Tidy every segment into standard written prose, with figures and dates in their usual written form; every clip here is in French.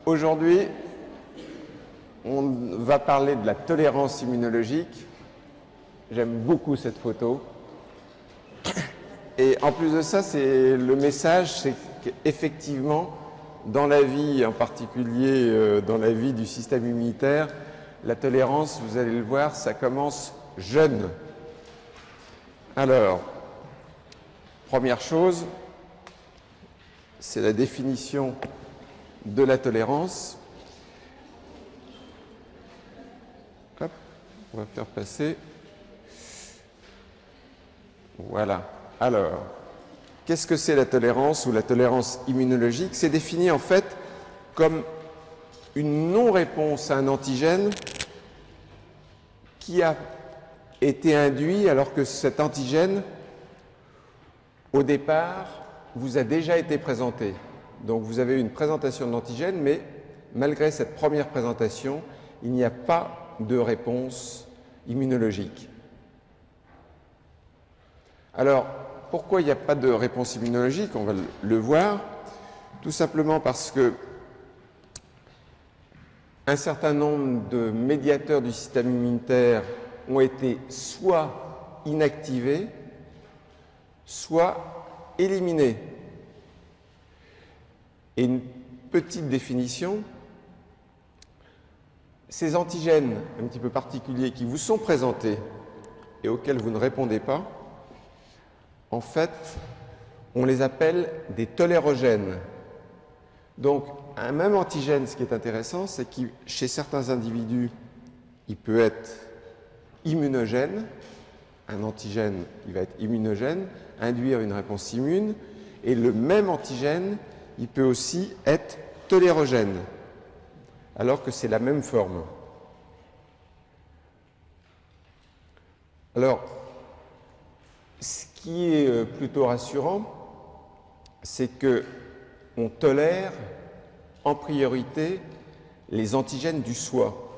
Aujourd'hui, on va parler de la tolérance immunologique. J'aime beaucoup cette photo. Et en plus de ça, le message, c'est qu'effectivement, dans la vie, en particulier dans la vie du système immunitaire, la tolérance, vous allez le voir, ça commence jeune. Alors, première chose, c'est la définition de la tolérance. Hop, on va faire passer. Voilà. Alors, qu'est-ce que c'est la tolérance ou la tolérance immunologique? C'est défini en fait comme une non-réponse à un antigène qui a été induit alors que cet antigène, au départ, vous a déjà été présenté. Donc vous avez une présentation de l'antigène, mais malgré cette première présentation, il n'y a pas de réponse immunologique. Alors, pourquoi il n'y a pas de réponse immunologique? On va le voir. Tout simplement parce que un certain nombre de médiateurs du système immunitaire ont été soit inactivés, soit éliminés. Et une petite définition, ces antigènes un petit peu particuliers qui vous sont présentés et auxquels vous ne répondez pas, en fait, on les appelle des tolérogènes. Donc, un même antigène, ce qui est intéressant, c'est que chez certains individus, il peut être immunogène. Un antigène, il va être immunogène, induire une réponse immune. Et le même antigène, il peut aussi être tolérogène, alors que c'est la même forme. Alors, ce qui est plutôt rassurant, c'est qu'on tolère en priorité les antigènes du soi.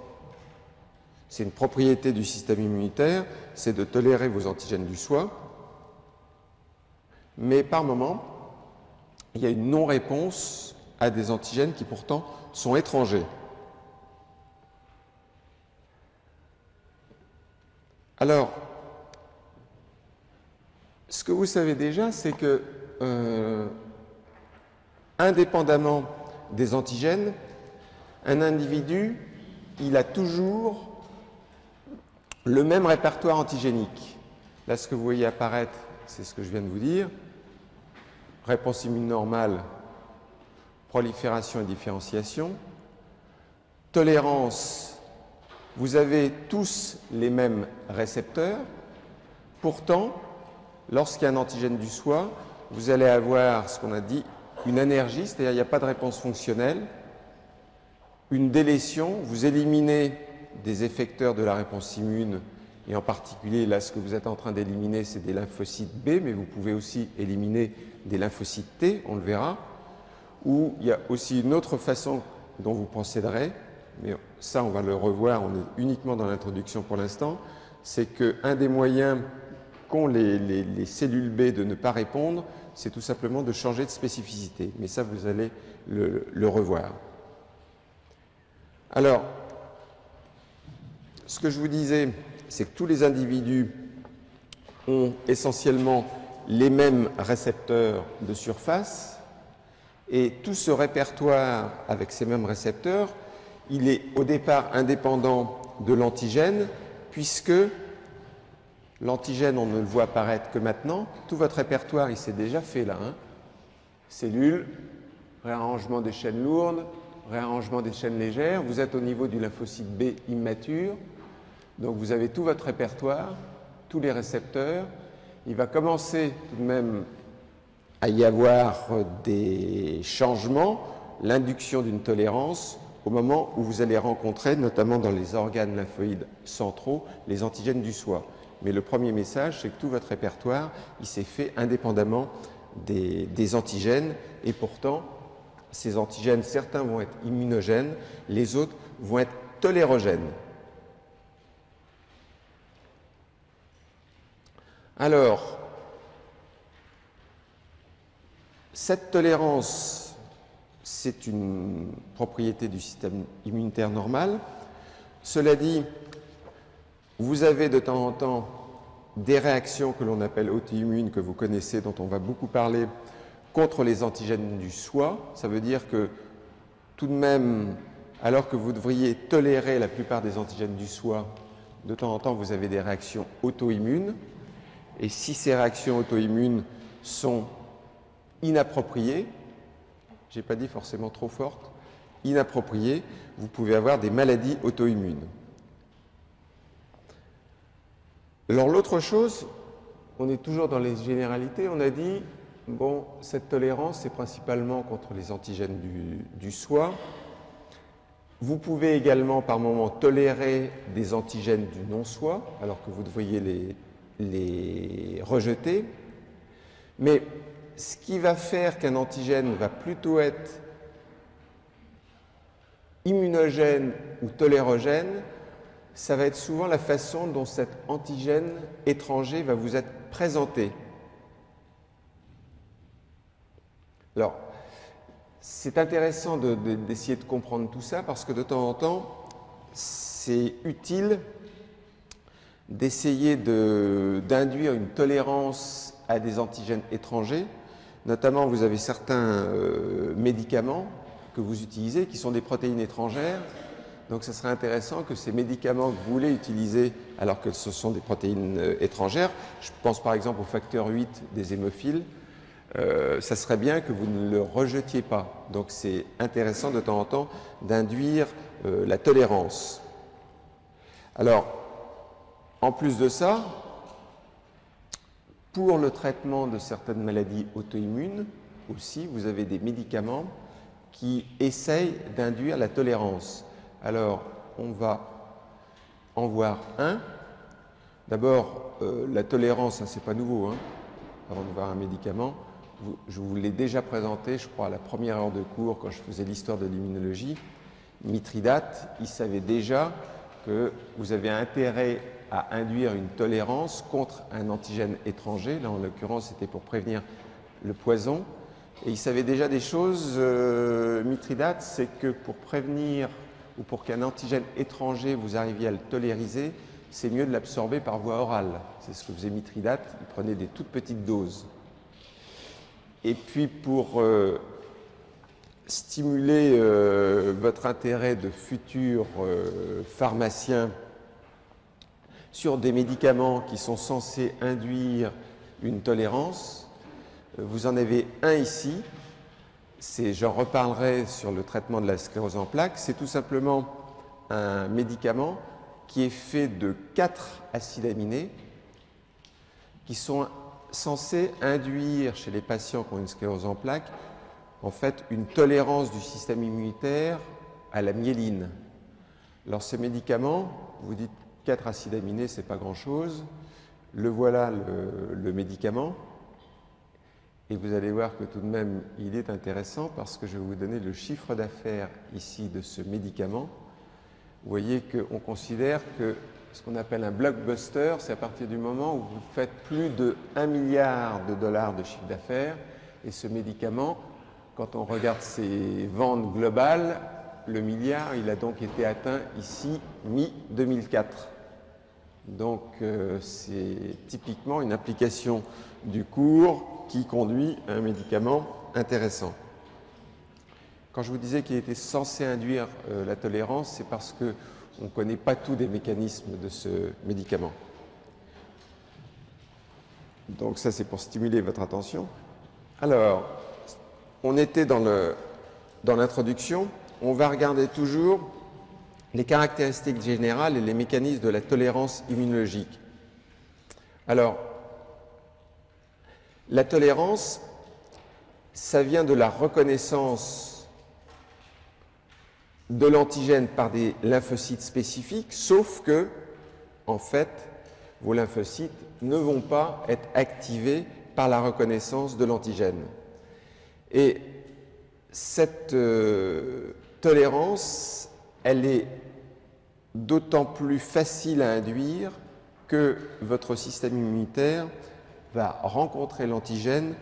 C'est une propriété du système immunitaire, c'est de tolérer vos antigènes du soi, mais par moment, il y a une non-réponse à des antigènes qui pourtant sont étrangers. Alors, ce que vous savez déjà, c'est que, indépendamment des antigènes, un individu, il a toujours le même répertoire antigénique. Là, ce que vous voyez apparaître, c'est ce que je viens de vous dire. Réponse immune normale, prolifération et différenciation. Tolérance, vous avez tous les mêmes récepteurs. Pourtant, lorsqu'il y a un antigène du soi, vous allez avoir ce qu'on a dit une anergie, c'est-à-dire il n'y a pas de réponse fonctionnelle. Une délétion, vous éliminez des effecteurs de la réponse immune, et en particulier, là, ce que vous êtes en train d'éliminer, c'est des lymphocytes B, mais vous pouvez aussi éliminer des lymphocytes T, on le verra. Ou il y a aussi une autre façon dont vous procéderez, mais ça, on va le revoir, on est uniquement dans l'introduction pour l'instant, c'est qu'un des moyens qu'ont les cellules B de ne pas répondre, c'est tout simplement de changer de spécificité. Mais ça, vous allez le revoir. Alors, ce que je vous disais, c'est que tous les individus ont essentiellement les mêmes récepteurs de surface, et tout ce répertoire avec ces mêmes récepteurs, il est au départ indépendant de l'antigène, puisque l'antigène, on ne le voit apparaître que maintenant. Tout votre répertoire, il s'est déjà fait là. Cellules, réarrangement des chaînes lourdes, réarrangement des chaînes légères. Vous êtes au niveau du lymphocyte B immature. Donc vous avez tout votre répertoire, tous les récepteurs. Il va commencer tout de même à y avoir des changements, l'induction d'une tolérance au moment où vous allez rencontrer, notamment dans les organes lymphoïdes centraux, les antigènes du soi. Mais le premier message, c'est que tout votre répertoire, il s'est fait indépendamment des antigènes, et pourtant, ces antigènes, certains vont être immunogènes, les autres vont être tolérogènes. Alors, cette tolérance, c'est une propriété du système immunitaire normal. Cela dit, vous avez de temps en temps des réactions que l'on appelle auto-immunes, que vous connaissez, dont on va beaucoup parler, contre les antigènes du soi. Ça veut dire que tout de même, alors que vous devriez tolérer la plupart des antigènes du soi, de temps en temps, vous avez des réactions auto-immunes. Et si ces réactions auto-immunes sont inappropriées, je n'ai pas dit forcément trop fortes, inappropriées, vous pouvez avoir des maladies auto-immunes. Alors l'autre chose, on est toujours dans les généralités, on a dit, bon, cette tolérance, c'est principalement contre les antigènes du soi. Vous pouvez également par moment tolérer des antigènes du non-soi, alors que vous devriez les rejeter. Mais ce qui va faire qu'un antigène va plutôt être immunogène ou tolérogène, ça va être souvent la façon dont cet antigène étranger va vous être présenté. Alors, c'est intéressant d'essayer de comprendre tout ça parce que de temps en temps, c'est utile d'essayer d'induire une tolérance à des antigènes étrangers. Notamment, vous avez certains médicaments que vous utilisez qui sont des protéines étrangères. Donc, ce serait intéressant que ces médicaments que vous voulez utiliser alors que ce sont des protéines étrangères, je pense par exemple au facteur 8 des hémophiles, ça serait bien que vous ne le rejetiez pas. Donc, c'est intéressant de temps en temps d'induire la tolérance. Alors, en plus de ça, pour le traitement de certaines maladies auto-immunes aussi, vous avez des médicaments qui essayent d'induire la tolérance. Alors, on va en voir un. D'abord, la tolérance, ce n'est pas nouveau, hein, avant de voir un médicament. Je vous l'ai déjà présenté, je crois, à la première heure de cours, quand je faisais l'histoire de l'immunologie. Mithridate, il savait déjà que vous avez intérêt à induire une tolérance contre un antigène étranger. Là, en l'occurrence, c'était pour prévenir le poison. Et il savait déjà des choses, Mithridate, c'est que pour prévenir ou pour qu'un antigène étranger, vous arriviez à le tolériser, c'est mieux de l'absorber par voie orale. C'est ce que faisait Mithridate, il prenait des toutes petites doses. Et puis pour stimuler votre intérêt de futur pharmacien sur des médicaments qui sont censés induire une tolérance, vous en avez un ici. J'en reparlerai sur le traitement de la sclérose en plaques. C'est tout simplement un médicament qui est fait de 4 acides aminés qui sont censés induire chez les patients qui ont une sclérose en plaques en fait une tolérance du système immunitaire à la myéline. Alors ce médicament, vous dites 4 acides aminés, c'est pas grand-chose. Le voilà le médicament. Et vous allez voir que tout de même, il est intéressant parce que je vais vous donner le chiffre d'affaires ici de ce médicament. Vous voyez qu'on considère que ce qu'on appelle un blockbuster, c'est à partir du moment où vous faites plus de 1 milliard de dollars de chiffre d'affaires. Et ce médicament, quand on regarde ses ventes globales, le milliard, il a donc été atteint ici mi-2004. Donc c'est typiquement une application du cours qui conduit à un médicament intéressant. Quand je vous disais qu'il était censé induire la tolérance, c'est parce qu'on ne connaît pas tous les mécanismes de ce médicament. Donc ça, c'est pour stimuler votre attention. Alors, on était dans l'introduction. On va regarder toujours les caractéristiques générales et les mécanismes de la tolérance immunologique. Alors, la tolérance, ça vient de la reconnaissance de l'antigène par des lymphocytes spécifiques, sauf que, en fait, vos lymphocytes ne vont pas être activés par la reconnaissance de l'antigène. Et cette tolérance, elle est d'autant plus facile à induire que votre système immunitaire va rencontrer l'antigène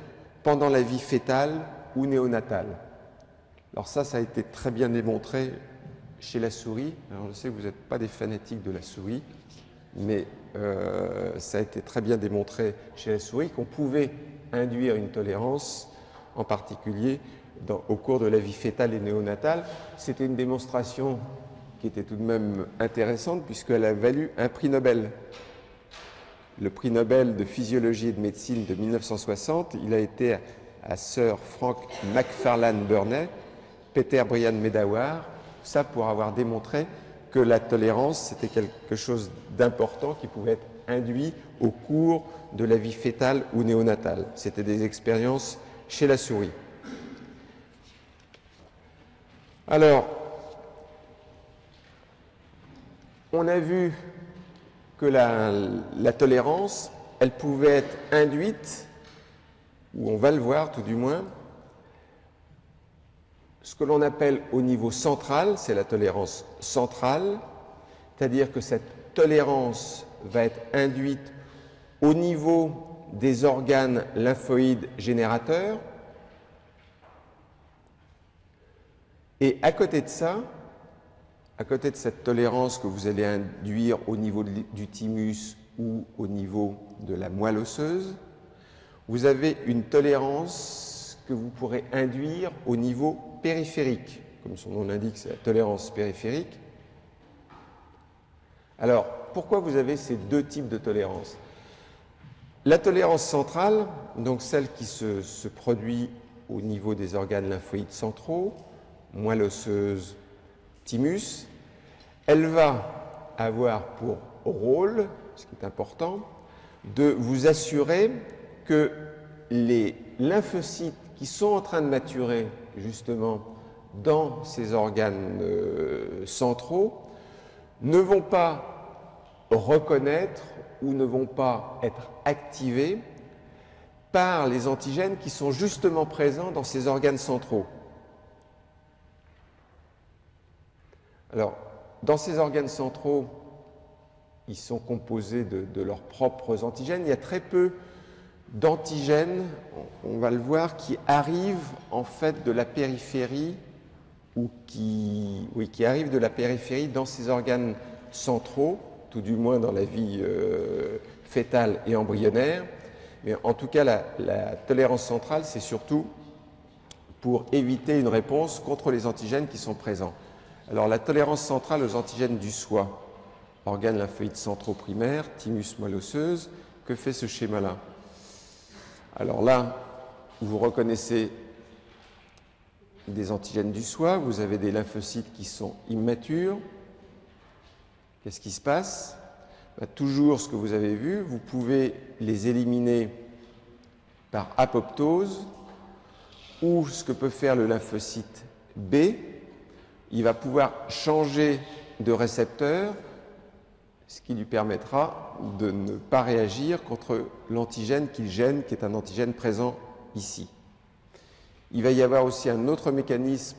pendant la vie fœtale ou néonatale. Alors ça a été très bien démontré chez la souris. Alors je sais que vous n'êtes pas des fanatiques de la souris, mais ça a été très bien démontré chez la souris qu'on pouvait induire une tolérance, en particulier au cours de la vie fœtale et néonatale. C'était une démonstration qui était tout de même intéressante puisqu'elle a valu un prix Nobel. Le prix Nobel de physiologie et de médecine de 1960, il a été à Sir Frank Macfarlane Burney, Peter Brian Medawar, ça pour avoir démontré que la tolérance, c'était quelque chose d'important qui pouvait être induit au cours de la vie fœtale ou néonatale. C'était des expériences chez la souris. Alors, on a vu que la tolérance, elle pouvait être induite, ou on va le voir tout du moins, ce que l'on appelle au niveau central, c'est la tolérance centrale, c'est-à-dire que cette tolérance va être induite au niveau des organes lymphoïdes générateurs. Et à côté de ça, à côté de cette tolérance que vous allez induire au niveau du thymus ou au niveau de la moelle osseuse, vous avez une tolérance que vous pourrez induire au niveau périphérique. Comme son nom l'indique, c'est la tolérance périphérique. Alors, pourquoi vous avez ces deux types de tolérance? La tolérance centrale, donc celle qui se produit au niveau des organes lymphoïdes centraux, moelle osseuse, thymus, elle va avoir pour rôle, ce qui est important, de vous assurer que les lymphocytes qui sont en train de maturer justement dans ces organes centraux ne vont pas reconnaître ou ne vont pas être activés par les antigènes qui sont justement présents dans ces organes centraux. Alors, dans ces organes centraux, ils sont composés de leurs propres antigènes. Il y a très peu d'antigènes, on va le voir, qui arrivent en fait de la périphérie ou qui arrivent de la périphérie dans ces organes centraux, tout du moins dans la vie fœtale et embryonnaire. Mais en tout cas, la tolérance centrale, c'est surtout pour éviter une réponse contre les antigènes qui sont présents. Alors, la tolérance centrale aux antigènes du soi, organes lymphoïdes centraux primaires, thymus, moelle osseuse, que fait ce schéma-là? Alors là, vous reconnaissez des antigènes du soi, vous avez des lymphocytes qui sont immatures. Qu'est-ce qui se passe? Toujours ce que vous avez vu, vous pouvez les éliminer par apoptose, ou ce que peut faire le lymphocyte B, il va pouvoir changer de récepteur, ce qui lui permettra de ne pas réagir contre l'antigène qu'il gêne, qui est un antigène présent ici. Il va y avoir aussi un autre mécanisme.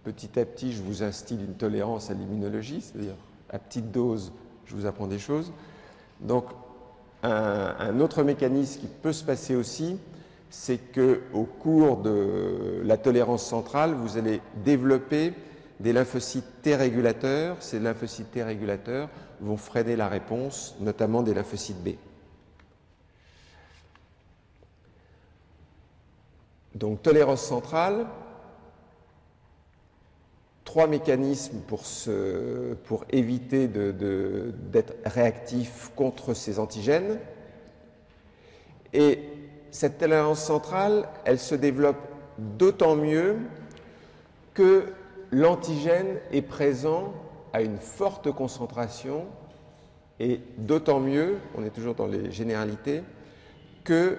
Petit à petit, je vous instille une tolérance à l'immunologie, c'est-à-dire à petite dose, je vous apprends des choses. Donc, un autre mécanisme qui peut se passer aussi, c'est qu'au cours de la tolérance centrale, vous allez développer des lymphocytes T régulateurs. Ces lymphocytes T régulateurs vont freiner la réponse, notamment des lymphocytes B. Donc, tolérance centrale, trois mécanismes pour éviter d'être réactif contre ces antigènes. Et cette tolérance centrale, elle se développe d'autant mieux que l'antigène est présent à une forte concentration et d'autant mieux, on est toujours dans les généralités, que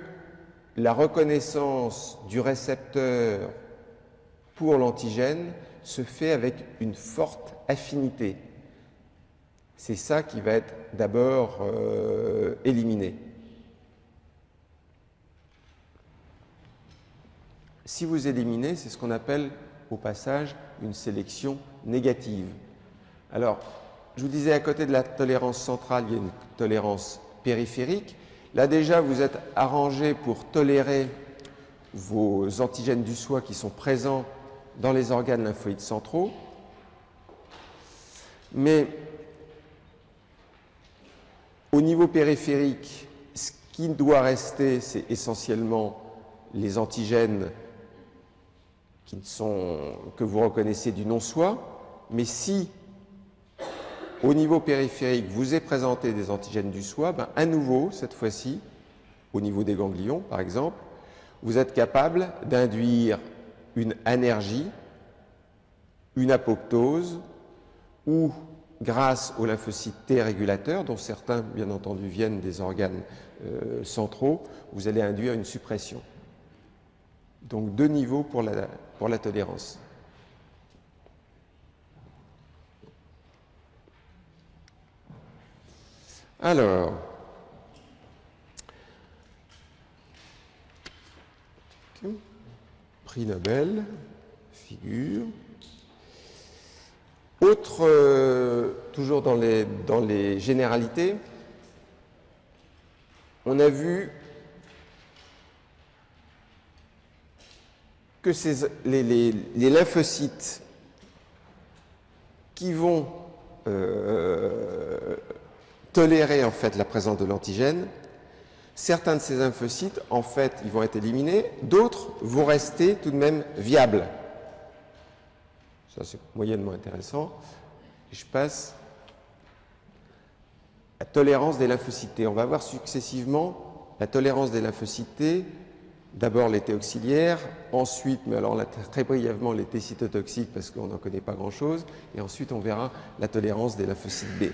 la reconnaissance du récepteur pour l'antigène se fait avec une forte affinité. C'est ça qui va être d'abord éliminé. Si vous éliminez, c'est ce qu'on appelle au passage une sélection négative. Alors, je vous disais, à côté de la tolérance centrale, il y a une tolérance périphérique. Là déjà, vous êtes arrangé pour tolérer vos antigènes du soi qui sont présents dans les organes lymphoïdes centraux. Mais au niveau périphérique, ce qui doit rester, c'est essentiellement les antigènes que vous reconnaissez du non-soi. Mais si, au niveau périphérique, vous est présenté des antigènes du soi, ben, à nouveau, cette fois-ci, au niveau des ganglions, par exemple, vous êtes capable d'induire une anergie, une apoptose, ou, grâce aux lymphocytes T régulateurs, dont certains, bien entendu, viennent des organes centraux, vous allez induire une suppression. Donc, 2 niveaux pour la tolérance. Alors, prix Nobel, figure. Autre, toujours dans les généralités, on a vu que les lymphocytes qui vont tolérer en fait la présence de l'antigène, certains de ces lymphocytes, en fait, ils vont être éliminés, d'autres vont rester tout de même viables. Ça, c'est moyennement intéressant. Et je passe à la tolérance des lymphocytes T. On va voir successivement la tolérance des lymphocytes T. D'abord les T auxiliaires, ensuite, mais alors là, très brièvement, les T cytotoxiques parce qu'on n'en connaît pas grand-chose, et ensuite on verra la tolérance des lymphocytes B.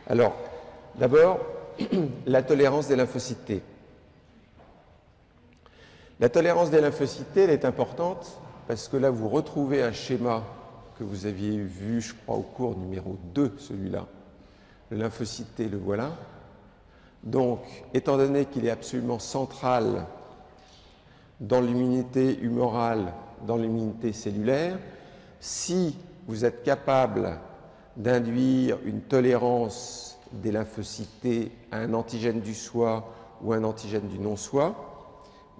Alors, d'abord, la tolérance des lymphocytes T. La tolérance des lymphocytes T, elle est importante parce que là, vous retrouvez un schéma que vous aviez vu, je crois, au cours numéro 2, celui-là. Le lymphocyte T, le voilà. Donc, étant donné qu'il est absolument central dans l'immunité humorale, dans l'immunité cellulaire, si vous êtes capable d'induire une tolérance des lymphocytes T à un antigène du soi ou un antigène du non-soi,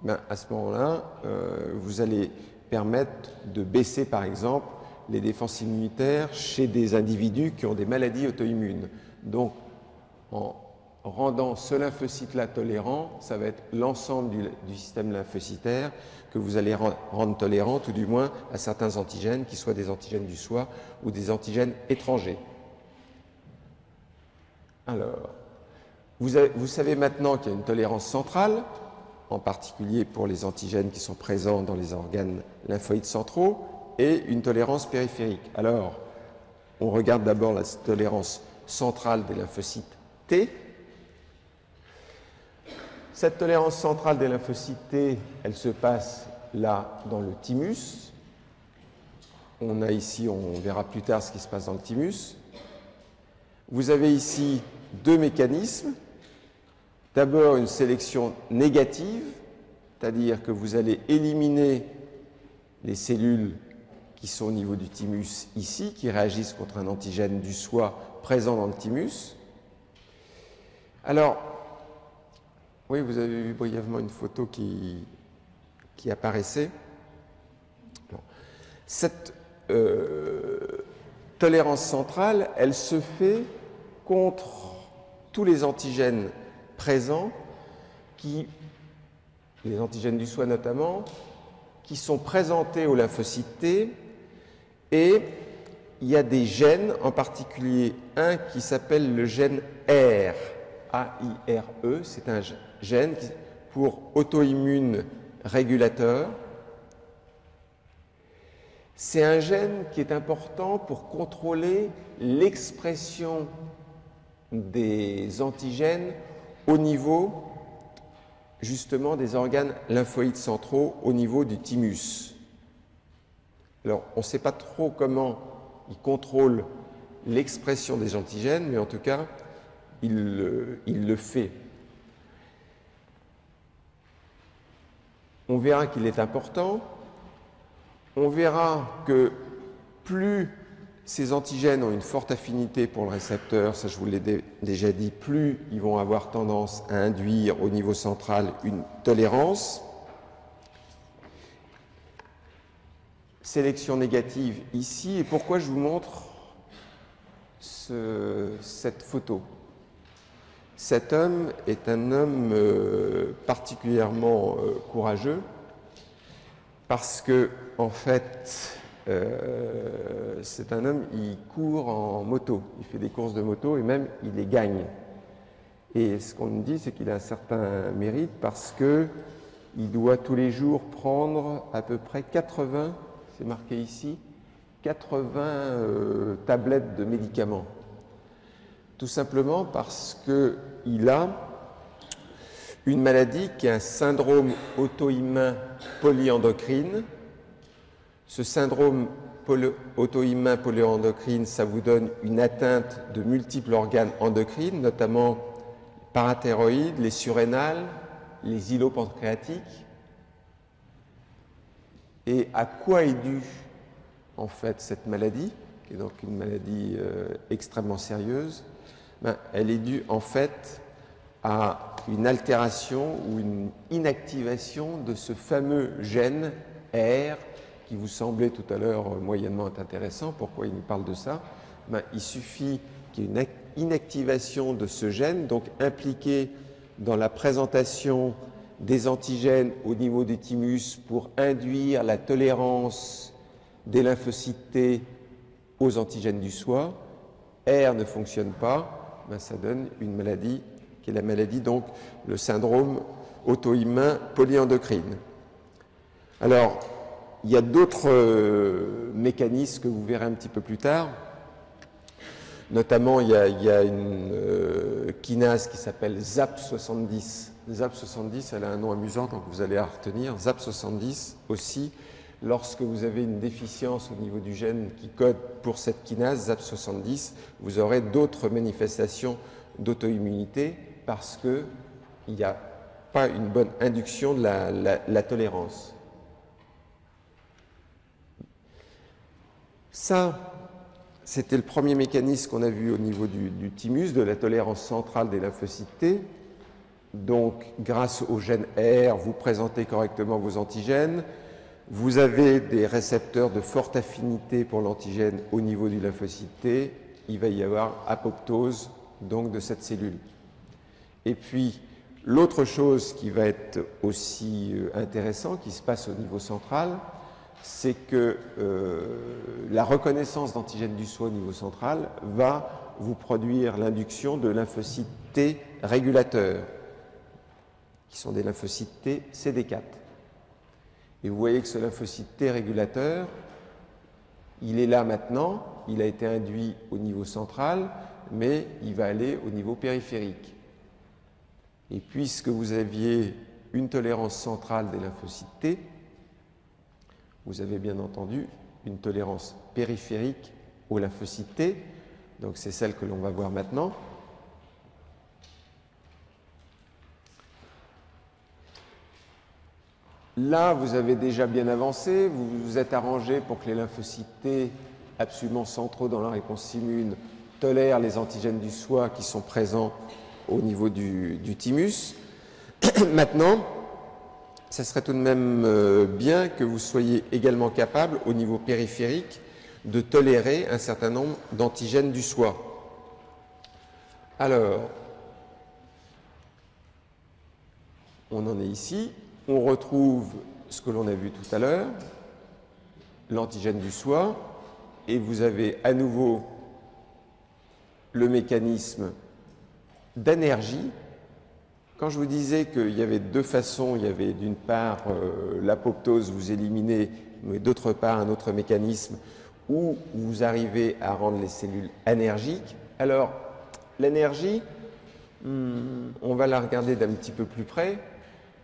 ben à ce moment-là, vous allez permettre de baisser, par exemple, les défenses immunitaires chez des individus qui ont des maladies auto-immunes. Donc, en rendant ce lymphocyte-là tolérant, ça va être l'ensemble du système lymphocytaire que vous allez rendre tolérant, tout du moins à certains antigènes, qui soient des antigènes du soi ou des antigènes étrangers. Alors, vous savez maintenant qu'il y a une tolérance centrale, en particulier pour les antigènes qui sont présents dans les organes lymphoïdes centraux, et une tolérance périphérique. Alors, on regarde d'abord la tolérance centrale des lymphocytes T. Cette tolérance centrale des lymphocytes T, elle se passe là dans le thymus. On a ici, on verra plus tard ce qui se passe dans le thymus. Vous avez ici 2 mécanismes. D'abord une sélection négative, c'est-à-dire que vous allez éliminer les cellules qui sont au niveau du thymus ici, qui réagissent contre un antigène du soi présent dans le thymus. Alors, oui, vous avez vu brièvement une photo qui apparaissait. Bon. Cette tolérance centrale, elle se fait contre tous les antigènes présents, les antigènes du soi notamment, qui sont présentés aux lymphocytes T, et il y a des gènes, en particulier un qui s'appelle le gène AIRE, A-I-R-E, c'est un gène pour auto-immune régulateur. C'est un gène qui est important pour contrôler l'expression des antigènes au niveau justement des organes lymphoïdes centraux, au niveau du thymus. Alors, on ne sait pas trop comment il contrôle l'expression des antigènes, mais en tout cas, il le fait. On verra qu'il est important. On verra que plus ces antigènes ont une forte affinité pour le récepteur, ça je vous l'ai déjà dit, plus ils vont avoir tendance à induire au niveau central une tolérance. sélection négative ici. Et pourquoi je vous montre cette photo? Cet homme est un homme particulièrement courageux parce que, en fait, c'est un homme, il court en moto, il fait des courses de moto et même il les gagne. Et ce qu'on me dit, c'est qu'il a un certain mérite parce que il doit tous les jours prendre à peu près 80, c'est marqué ici, 80 tablettes de médicaments. Tout simplement parce qu'il a une maladie qui est un syndrome auto-immun polyendocrine. Ce syndrome auto-immun polyendocrine, ça vous donne une atteinte de multiples organes endocrines, notamment parathyroïdes, les surrénales, les îlots pancréatiques. Et à quoi est due en fait cette maladie, qui est donc une maladie extrêmement sérieuse? Elle est due en fait à une altération ou une inactivation de ce fameux gène R qui vous semblait tout à l'heure moyennement intéressant. Pourquoi il nous parle de ça? Il suffit qu'il y ait une inactivation de ce gène, donc impliqué dans la présentation des antigènes au niveau du thymus pour induire la tolérance des lymphocytes T aux antigènes du soi. R ne fonctionne pas, ça donne une maladie qui est la maladie, donc le syndrome auto-immun polyendocrine. Alors, il y a d'autres mécanismes que vous verrez un petit peu plus tard. Notamment, il y a une kinase qui s'appelle ZAP70. ZAP70, elle a un nom amusant, donc vous allez la retenir. ZAP70 aussi, lorsque vous avez une déficience au niveau du gène qui code pour cette kinase, ZAP70, vous aurez d'autres manifestations d'auto-immunité parce qu'il n'y a pas une bonne induction de la tolérance. Ça, c'était le premier mécanisme qu'on a vu au niveau du thymus, de la tolérance centrale des lymphocytes T. Donc, grâce au gène R, vous présentez correctement vos antigènes. Vous avez des récepteurs de forte affinité pour l'antigène au niveau du lymphocyte T. Il va y avoir apoptose donc de cette cellule. Et puis, l'autre chose qui va être aussi intéressant, qui se passe au niveau central, c'est que la reconnaissance d'antigènes du soi au niveau central va vous produire l'induction de lymphocytes T régulateurs, qui sont des lymphocytes T CD4. Et vous voyez que ce lymphocyte T régulateur, il est là maintenant, il a été induit au niveau central, mais il va aller au niveau périphérique. Et puisque vous aviez une tolérance centrale des lymphocytes T, vous avez bien entendu une tolérance périphérique aux lymphocytes T, donc c'est celle que l'on va voir maintenant. Là, vous avez déjà bien avancé, vous vous êtes arrangé pour que les lymphocytes T, absolument centraux dans la réponse immune, tolèrent les antigènes du soi qui sont présents au niveau du thymus. Maintenant, ça serait tout de même bien que vous soyez également capable, au niveau périphérique, de tolérer un certain nombre d'antigènes du soi. Alors, on en est ici. On retrouve ce que l'on a vu tout à l'heure, l'antigène du soi, et vous avez à nouveau le mécanisme d'énergie. Quand je vous disais qu'il y avait deux façons, il y avait d'une part l'apoptose, vous éliminez, mais d'autre part un autre mécanisme où vous arrivez à rendre les cellules anergiques. Alors, l'énergie, on va la regarder d'un petit peu plus près,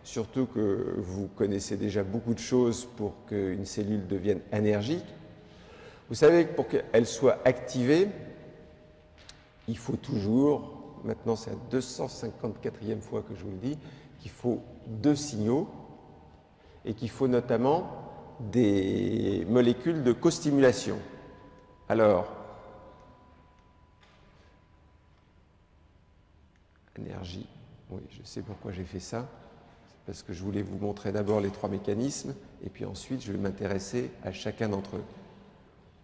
surtout que vous connaissez déjà beaucoup de choses pour qu'une cellule devienne anergique. Vous savez que pour qu'elle soit activée, il faut toujours, maintenant c'est la 254e fois que je vous le dis, qu'il faut deux signaux et qu'il faut notamment des molécules de costimulation. Alors, énergie, oui, je sais pourquoi j'ai fait ça, parce que je voulais vous montrer d'abord les trois mécanismes, et puis ensuite je vais m'intéresser à chacun d'entre eux.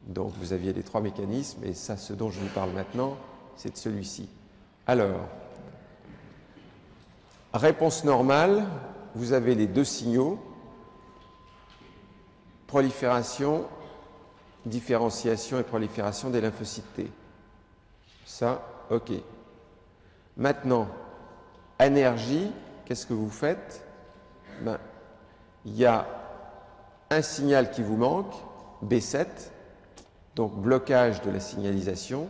Donc vous aviez les trois mécanismes, et ça, ce dont je vous parle maintenant, c'est de celui-ci. Alors, réponse normale, vous avez les deux signaux, prolifération, différenciation et prolifération des lymphocytes T. Ça, ok. Maintenant, énergie, qu'est-ce que vous faites? Ben, il y a un signal qui vous manque, B7, donc blocage de la signalisation,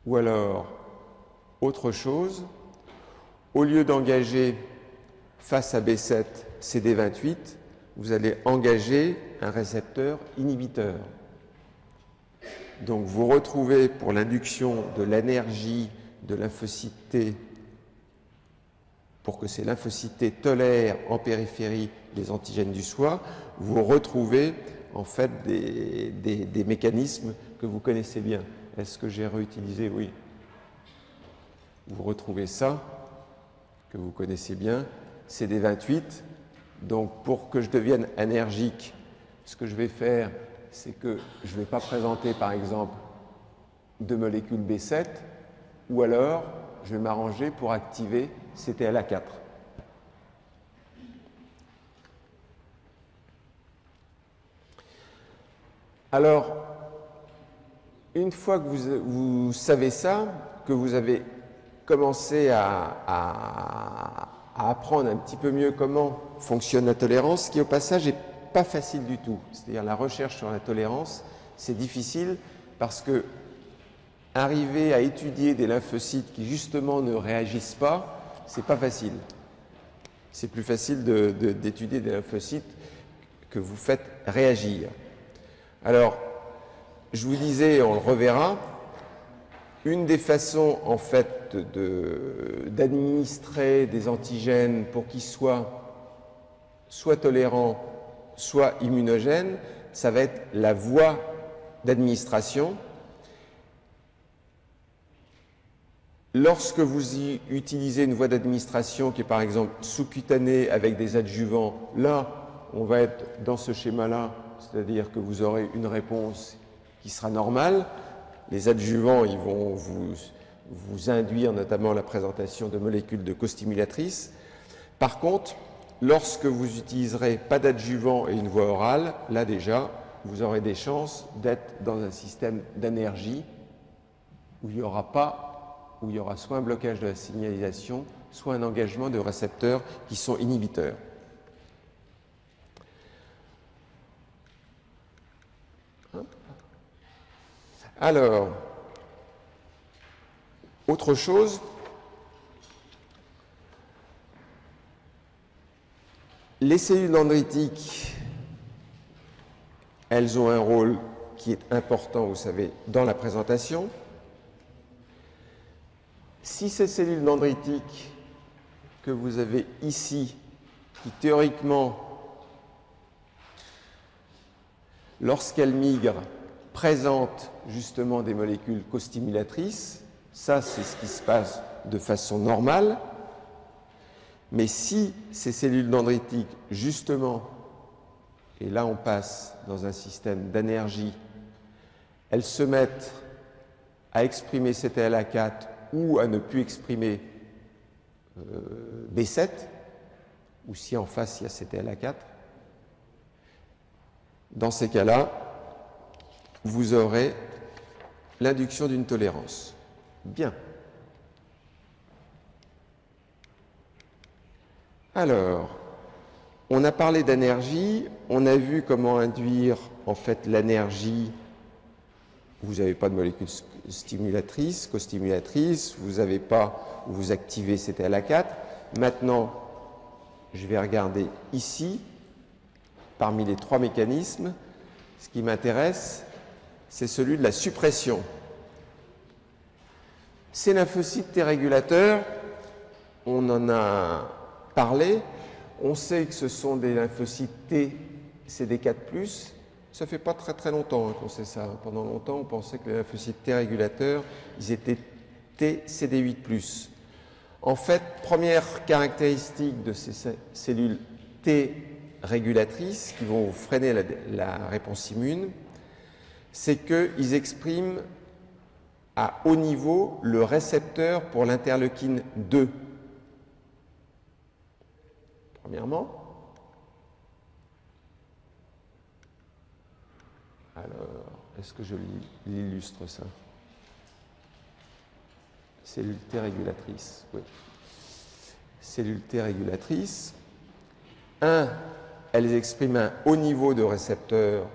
ou alors autre chose, au lieu d'engager face à B7 CD28, vous allez engager un récepteur inhibiteur. Donc vous retrouvez pour l'induction de l'énergie de lymphocyte T, pour que ces lymphocytes T tolèrent en périphérie les antigènes du soi, vous retrouvez en fait des mécanismes que vous connaissez bien. Est-ce que j'ai réutilisé? Oui. Vous retrouvez ça, que vous connaissez bien, CD28. Donc pour que je devienne énergique, ce que je vais faire, c'est que je ne vais pas présenter par exemple de molécules B7, ou alors je vais m'arranger pour activer CTLA4. Alors, une fois que vous savez ça, que vous avez commencé à apprendre un petit peu mieux comment fonctionne la tolérance, ce qui au passage n'est pas facile du tout. C'est-à-dire la recherche sur la tolérance, c'est difficile parce que arriver à étudier des lymphocytes qui justement ne réagissent pas, c'est pas facile. C'est plus facile d'étudier des lymphocytes que vous faites réagir. Alors, je vous disais, on le reverra, une des façons en fait d'administrer des antigènes pour qu'ils soient soit tolérants, soit immunogènes, ça va être la voie d'administration. Lorsque vous utilisez une voie d'administration qui est par exemple sous-cutanée avec des adjuvants, là, on va être dans ce schéma-là, c'est-à-dire que vous aurez une réponse qui sera normale. Les adjuvants, ils vont vous induire notamment la présentation de molécules de costimulatrices. Par contre, lorsque vous utiliserez pas d'adjuvant et une voie orale, là déjà, vous aurez des chances d'être dans un système d'énergie où il y aura soit un blocage de la signalisation, soit un engagement de récepteurs qui sont inhibiteurs. Alors, autre chose, les cellules dendritiques, elles ont un rôle qui est important, vous savez, dans la présentation. Si ces cellules dendritiques que vous avez ici, qui théoriquement, lorsqu'elles migrent, présentent justement des molécules costimulatrices, ça c'est ce qui se passe de façon normale, mais si ces cellules dendritiques, justement, et là on passe dans un système d'énergie, elles se mettent à exprimer CTLA4 ou à ne plus exprimer B7, ou si en face il y a CTLA4, dans ces cas-là, vous aurez l'induction d'une tolérance. Bien. Alors, on a parlé d'énergie, on a vu comment induire en fait l'énergie. Vous n'avez pas de molécules stimulatrices, costimulatrices, vous n'avez pas, vous activez CTLA4. Maintenant, je vais regarder ici, parmi les trois mécanismes, ce qui m'intéresse, c'est celui de la suppression. Ces lymphocytes T régulateurs, on en a parlé, on sait que ce sont des lymphocytes T CD4+, ça fait pas très longtemps qu'on sait ça. Pendant longtemps, on pensait que les lymphocytes T régulateurs, ils étaient T CD8+. En fait, première caractéristique de ces cellules T régulatrices qui vont freiner la réponse immune, c'est qu'ils expriment à haut niveau le récepteur pour l'interleukine 2. Premièrement. Alors, est-ce que je l'illustre ça? Cellule T régulatrice, oui. Cellule T régulatrice. 1, elles expriment un haut niveau de récepteur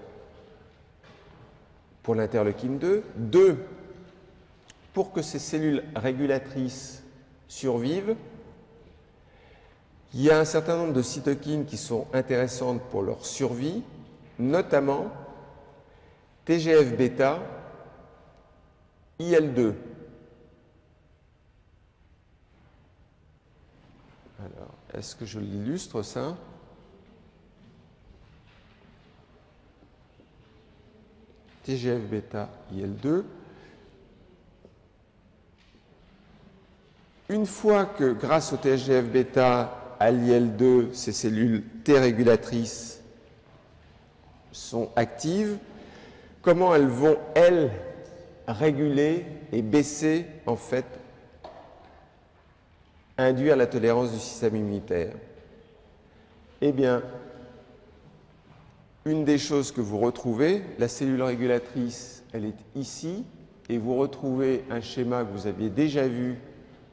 pour l'interleukine 2. 2, pour que ces cellules régulatrices survivent, il y a un certain nombre de cytokines qui sont intéressantes pour leur survie, notamment TGF-bêta, IL-2. Alors, est-ce que je l'illustre ça? TGF-bêta, IL-2. Une fois que, grâce au TGF-bêta, à l'IL-2, ces cellules T régulatrices sont actives, comment elles vont, elles, réguler et baisser, en fait, induire la tolérance du système immunitaire? Eh bien, une des choses que vous retrouvez, la cellule régulatrice, elle est ici, et vous retrouvez un schéma que vous aviez déjà vu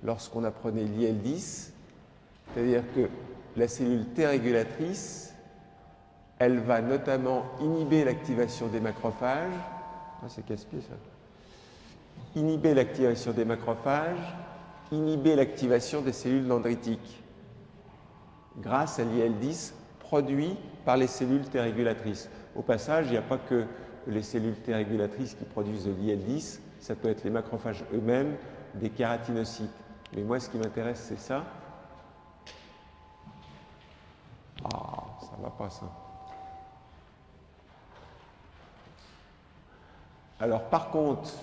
lorsqu'on apprenait l'IL-10, c'est-à-dire que la cellule T régulatrice, elle va notamment inhiber l'activation des macrophages. Ah, c'est casse-pied ça. Inhiber l'activation des macrophages, inhiber l'activation des cellules dendritiques grâce à l'IL-10 produit par les cellules T régulatrices. Au passage, il n'y a pas que les cellules T régulatrices qui produisent de l'IL-10, ça peut être les macrophages eux-mêmes, des kératinocytes. Mais moi, ce qui m'intéresse, c'est ça. Ah, ça ne va pas ça. Alors, par contre,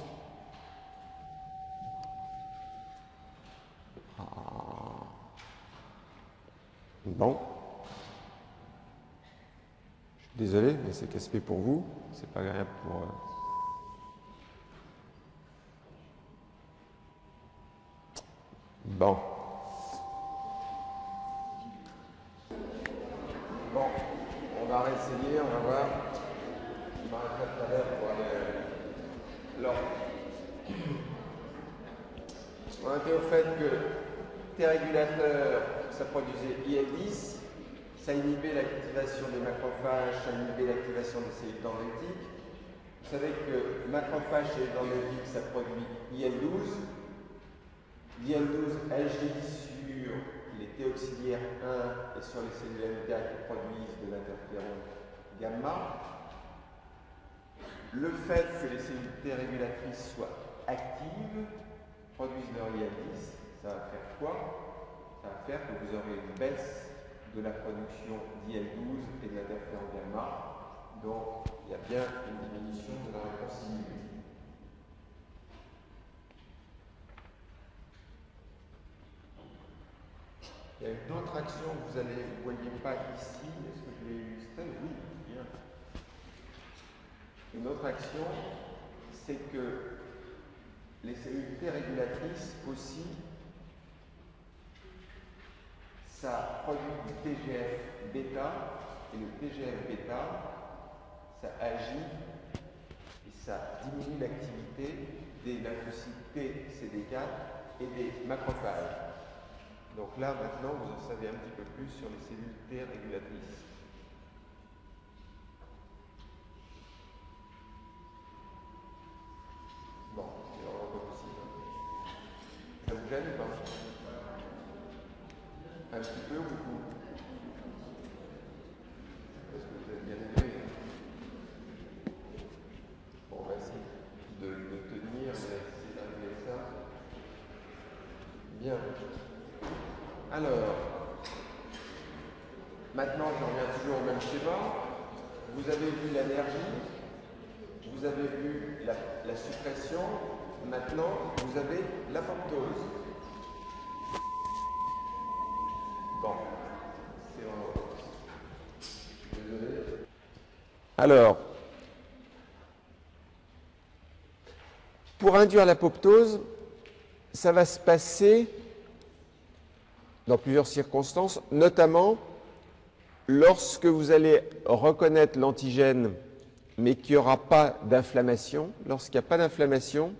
bon, je suis désolé, mais c'est casse-pied pour vous, c'est pas agréable pour... Bon. Bon, on va réessayer, on va voir. Je m'arrêterai tout à l'heure pour aller... Alors, on était au fait que T régulateur, ça produisait IL-10, ça inhibait l'activation des macrophages, ça inhibait l'activation des cellules dendritiques. Vous savez que macrophages et cellules dendritiques, ça produit IL-12. L'IL-12 agit sur les T auxiliaires 1 et sur les cellules NK qui produisent de l'interféron gamma. Le fait que les cellules T régulatrices soient actives, produisent leur IL-10, ça va faire quoi? Ça va faire que vous aurez une baisse de la production d'IL-12 et de l'interféron gamma. Donc, il y a bien une diminution de la réponse immune. Il y a une autre action que vous ne voyez pas ici. Est-ce que je l'ai illustré? Oui, bien. Une autre action, c'est que les cellules T régulatrices aussi, ça produit du TGF-bêta, et le TGF-bêta, ça agit et ça diminue l'activité des lymphocytes T CD4 et des macrophages. Donc là, maintenant, vous en savez un petit peu plus sur les cellules T régulatrices. Bon, c'est vraiment pas possible. Ça vous gêne ou pas? Un petit peu ou beaucoup? Est-ce que vous avez bien aimé? Bon, on va essayer de tenir, on va essayer d'arriver à ça. Bien. Alors, maintenant, je reviens toujours au même schéma. Vous avez vu l'énergie, vous avez vu la suppression, maintenant, vous avez l'apoptose. Alors, pour induire l'apoptose, ça va se passer dans plusieurs circonstances, notamment lorsque vous allez reconnaître l'antigène, mais qu'il n'y aura pas d'inflammation. Lorsqu'il n'y a pas d'inflammation,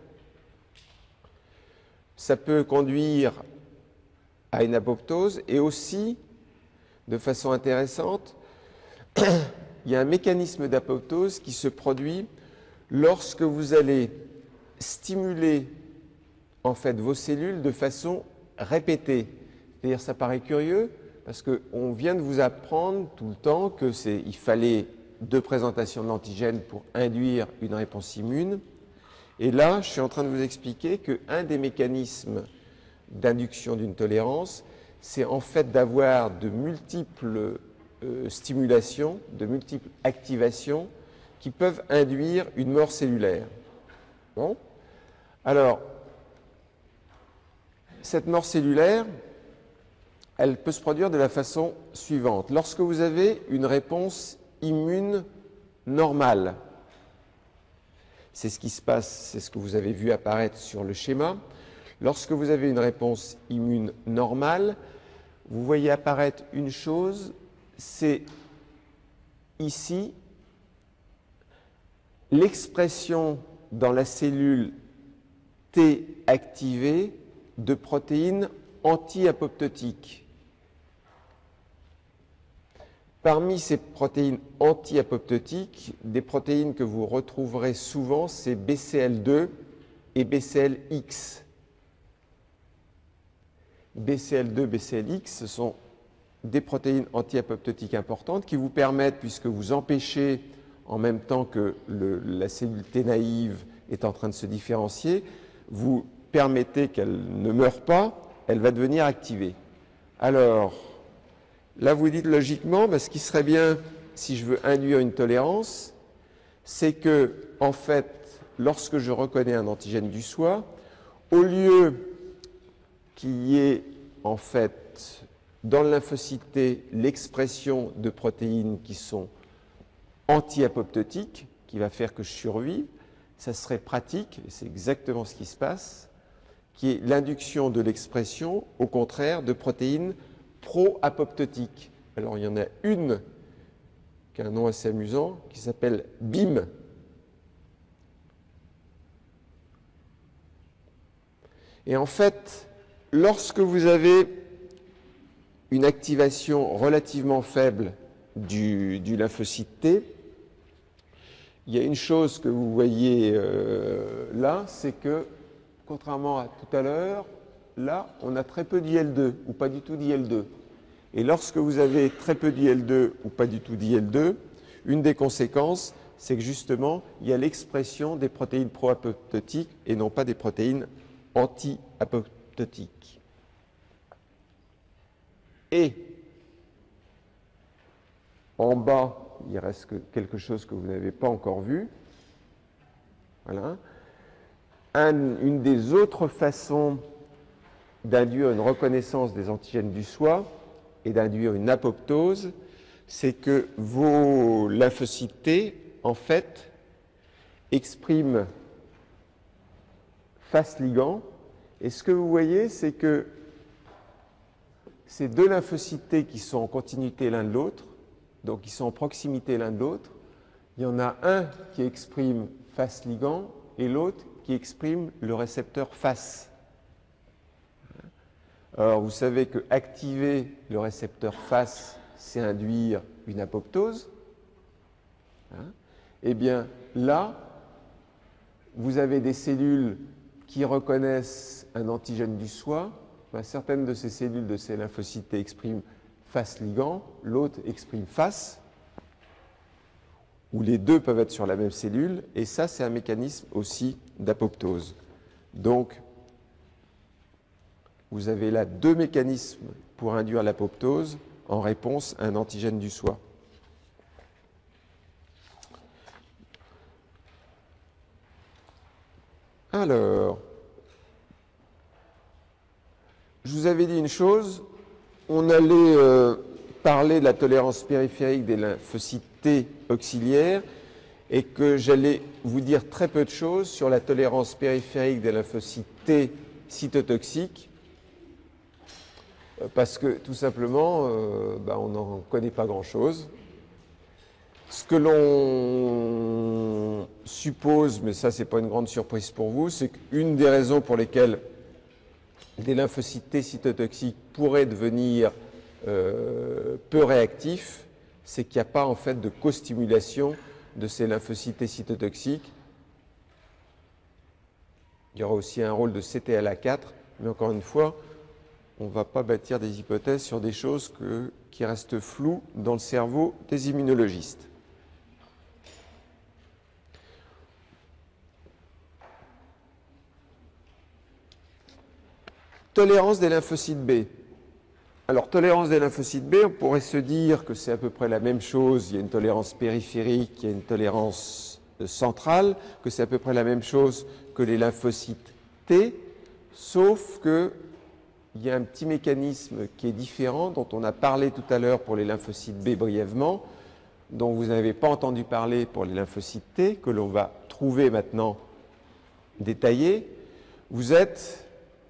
ça peut conduire à une apoptose, et aussi, de façon intéressante, il y a un mécanisme d'apoptose qui se produit lorsque vous allez stimuler en fait vos cellules de façon répétée. C'est-à-dire, ça paraît curieux parce qu'on vient de vous apprendre tout le temps qu'il fallait 2 présentations de l'antigène pour induire une réponse immune. Et là, je suis en train de vous expliquer qu'un des mécanismes d'induction d'une tolérance, c'est en fait d'avoir de multiples stimulations, de multiples activations qui peuvent induire une mort cellulaire. Bon. Alors, cette mort cellulaire, elle peut se produire de la façon suivante. Lorsque vous avez une réponse immune normale, c'est ce qui se passe, c'est ce que vous avez vu apparaître sur le schéma. Lorsque vous avez une réponse immune normale, vous voyez apparaître une chose, c'est ici l'expression dans la cellule T activée de protéines anti-apoptotiques. Parmi ces protéines anti-apoptotiques, des protéines que vous retrouverez souvent, c'est BCL2 et BCLX. BCL2, BCLX, ce sont des protéines anti-apoptotiques importantes qui vous permettent, puisque vous empêchez en même temps que la cellule T naïve est en train de se différencier, vous permettez qu'elle ne meure pas, elle va devenir activée. Alors, là vous dites logiquement, ce qui serait bien si je veux induire une tolérance, c'est que, en fait, lorsque je reconnais un antigène du soi, au lieu qu'il y ait, en fait, dans le lymphocyte T, l'expression de protéines qui sont anti-apoptotiques, qui va faire que je survive, ça serait pratique, et c'est exactement ce qui se passe, qui est l'induction de l'expression, au contraire, de protéines pro-apoptotiques. Alors, il y en a une qui a un nom assez amusant, qui s'appelle BIM. Et en fait, lorsque vous avez une activation relativement faible du lymphocyte T, il y a une chose que vous voyez là, c'est que, contrairement à tout à l'heure, là, on a très peu d'IL2 ou pas du tout d'IL2. Et lorsque vous avez très peu d'IL2 ou pas du tout d'IL2, une des conséquences, c'est que justement, il y a l'expression des protéines pro-apoptotiques et non pas des protéines anti-apoptotiques. Et en bas, il reste quelque chose que vous n'avez pas encore vu. Voilà. Une des autres façons d'induire une reconnaissance des antigènes du soi et d'induire une apoptose, c'est que vos lymphocytes T, en fait, expriment face ligand. Et ce que vous voyez, c'est que ces 2 lymphocytes T qui sont en continuité l'un de l'autre, donc ils sont en proximité l'un de l'autre, il y en a un qui exprime face ligand et l'autre qui exprime le récepteur face. Alors, vous savez que activer le récepteur face, c'est induire une apoptose. Eh bien, là, vous avez des cellules qui reconnaissent un antigène du soi. Certaines de ces cellules de ces lymphocytes T expriment face ligand, l'autre exprime face, ou les deux peuvent être sur la même cellule, et ça, c'est un mécanisme aussi d'apoptose. Donc, vous avez là 2 mécanismes pour induire l'apoptose en réponse à un antigène du soi. Alors, je vous avais dit une chose, on allait parler de la tolérance périphérique des lymphocytes T auxiliaires et que j'allais vous dire très peu de choses sur la tolérance périphérique des lymphocytes T cytotoxiques, parce que tout simplement, on n'en connaît pas grand-chose. Ce que l'on suppose, mais ça c'est pas une grande surprise pour vous, c'est qu'une des raisons pour lesquelles des lymphocytes T cytotoxiques pourraient devenir peu réactifs, c'est qu'il n'y a pas en fait de co-stimulation de ces lymphocytes T cytotoxiques. Il y aura aussi un rôle de CTLA4, mais encore une fois, on ne va pas bâtir des hypothèses sur des choses qui restent floues dans le cerveau des immunologistes. Tolérance des lymphocytes B. Alors, tolérance des lymphocytes B, on pourrait se dire que c'est à peu près la même chose. Il y a une tolérance périphérique, il y a une tolérance centrale, que c'est à peu près la même chose que les lymphocytes T, sauf qu'il y a un petit mécanisme qui est différent, dont on a parlé tout à l'heure pour les lymphocytes B brièvement, dont vous n'avez pas entendu parler pour les lymphocytes T, que l'on va trouver maintenant détaillé. Vous êtes,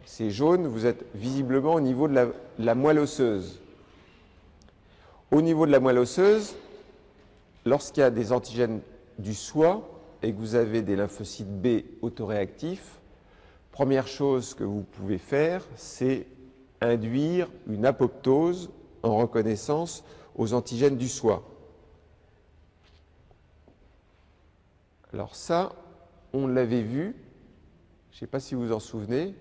c'est jaune, vous êtes visiblement au niveau de la moelle osseuse. Au niveau de la moelle osseuse, lorsqu'il y a des antigènes du SOIA et que vous avez des lymphocytes B autoréactifs, première chose que vous pouvez faire, c'est induire une apoptose en reconnaissance aux antigènes du SOIA. Alors ça, on l'avait vu, je ne sais pas si vous vous en souvenez,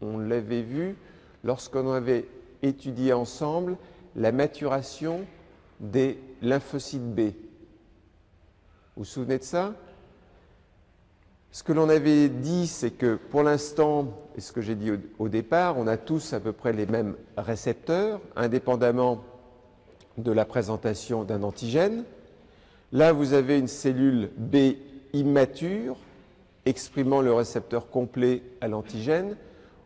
on l'avait vu lorsqu'on avait étudié ensemble la maturation des lymphocytes B. Vous vous souvenez de ça? Ce que l'on avait dit, c'est que pour l'instant, et ce que j'ai dit au départ, on a tous à peu près les mêmes récepteurs, indépendamment de la présentation d'un antigène. Là, vous avez une cellule B immature, exprimant le récepteur complet à l'antigène.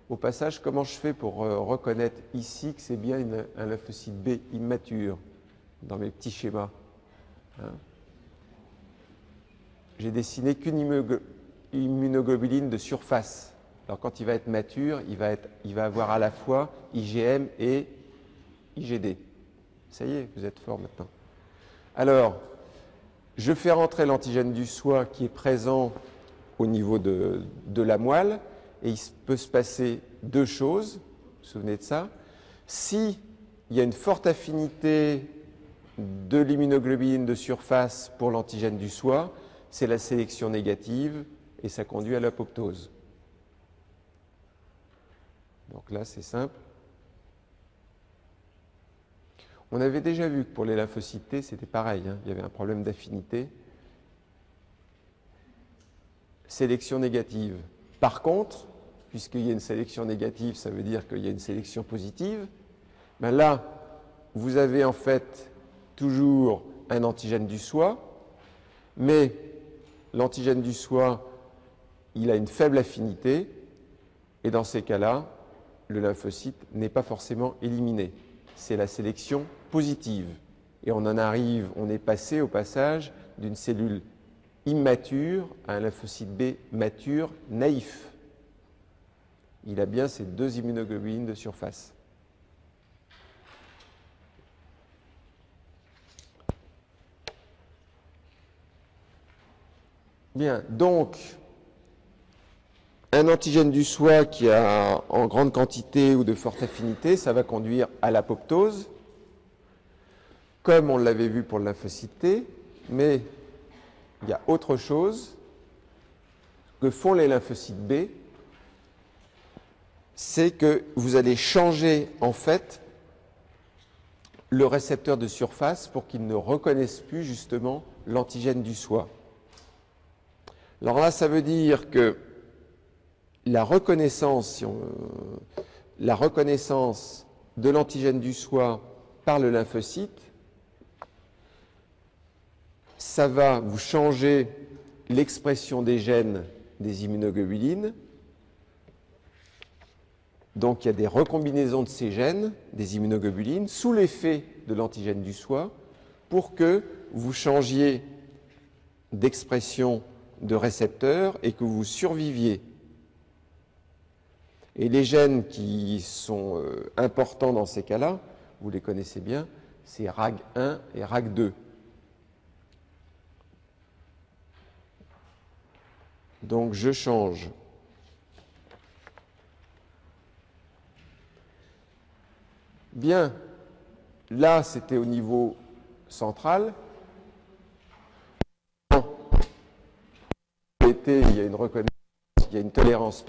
Au passage, comment je fais pour reconnaître ici que c'est bien un lymphocyte B immature dans mes petits schémas, hein? J'ai dessiné qu'une immunoglobuline de surface. Alors quand il va être mature, il va avoir à la fois IgM et IgD. Ça y est, vous êtes fort maintenant. Alors, je fais rentrer l'antigène du SOIA qui est présent au niveau de la moelle, et il peut se passer deux choses, vous vous souvenez de ça. S'il y a une forte affinité de l'immunoglobuline de surface pour l'antigène du SOIA, c'est la sélection négative et ça conduit à l'apoptose. Donc là, c'est simple. On avait déjà vu que pour les lymphocytes T, c'était pareil, hein, il y avait un problème d'affinité. Sélection négative. Par contre, puisqu'il y a une sélection négative, ça veut dire qu'il y a une sélection positive. Ben là, vous avez en fait toujours un antigène du SOIA, mais l'antigène du SOIA, il a une faible affinité, et dans ces cas-là, le lymphocyte n'est pas forcément éliminé. C'est la sélection positive. Et on est passé au passage d'une cellule immature à un lymphocyte B mature naïf. Il a bien ces deux immunoglobulines de surface. Bien, donc, un antigène du SOIA qui a en grande quantité ou de forte affinité, ça va conduire à l'apoptose, comme on l'avait vu pour le lymphocyte T, mais il y a autre chose que font les lymphocytes B, c'est que vous allez changer en fait le récepteur de surface pour qu'il ne reconnaisse plus justement l'antigène du SOIA. Alors là, ça veut dire que la reconnaissance de l'antigène du SOIA par le lymphocyte, ça va vous changer l'expression des gènes des immunoglobulines. Donc il y a des recombinaisons de ces gènes, des immunoglobulines, sous l'effet de l'antigène du soi pour que vous changiez d'expression de récepteur et que vous surviviez. Et les gènes qui sont importants dans ces cas-là, vous les connaissez bien, c'est RAG1 et RAG2. Donc je change. Bien, là c'était au niveau central. Il y a une reconnaissance, il y a une tolérance